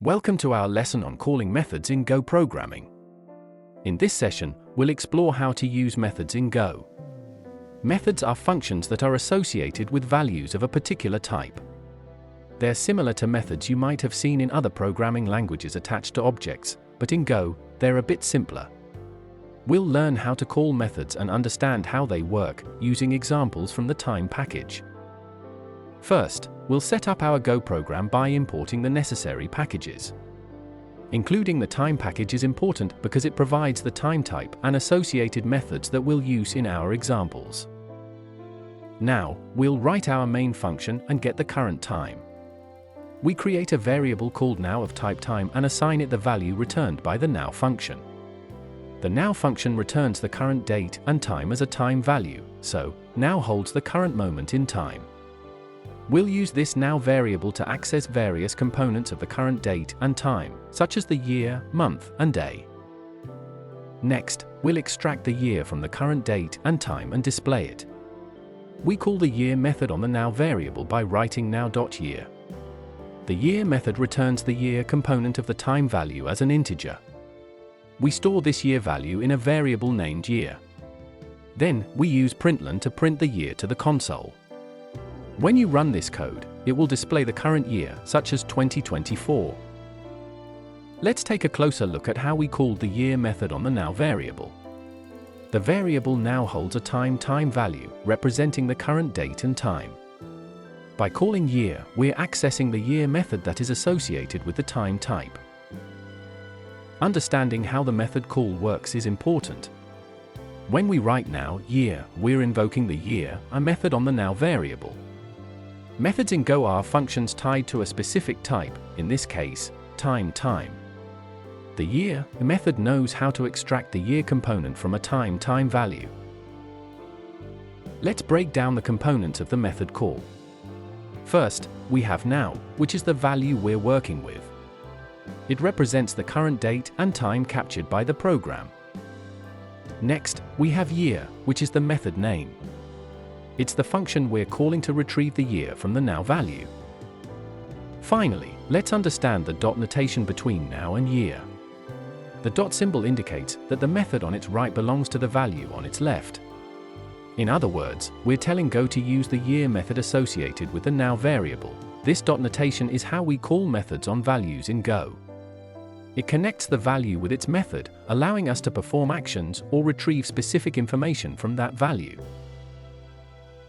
Welcome to our lesson on calling methods in Go programming. In this session, we'll explore how to use methods in Go. Methods are functions that are associated with values of a particular type. They're similar to methods you might have seen in other programming languages attached to objects, but in Go, they're a bit simpler. We'll learn how to call methods and understand how they work, using examples from the time package. First, we'll set up our Go program by importing the necessary packages. Including the time package is important because it provides the time type and associated methods that we'll use in our examples. Now, we'll write our main function and get the current time. We create a variable called now of type time and assign it the value returned by the now function. The now function returns the current date and time as a time value, so now holds the current moment in time. We'll use this now variable to access various components of the current date and time, such as the year, month, and day. Next, we'll extract the year from the current date and time and display it. We call the year method on the now variable by writing now.year. The year method returns the year component of the time value as an integer. We store this year value in a variable named year. Then, we use println to print the year to the console. When you run this code, it will display the current year, such as 2024. Let's take a closer look at how we called the year method on the now variable. The variable now holds a time.Time value, representing the current date and time. By calling year, we're accessing the year method that is associated with the time type. Understanding how the method call works is important. When we write now.year, we're invoking the year, a method on the now variable. Methods in Go are functions tied to a specific type, in this case, time.Time. The year method knows how to extract the year component from a time.Time value. Let's break down the components of the method call. First, we have now, which is the value we're working with. It represents the current date and time captured by the program. Next, we have year, which is the method name. It's the function we're calling to retrieve the year from the now value. Finally, let's understand the dot notation between now and year. The dot symbol indicates that the method on its right belongs to the value on its left. In other words, we're telling Go to use the year method associated with the now variable. This dot notation is how we call methods on values in Go. It connects the value with its method, allowing us to perform actions or retrieve specific information from that value.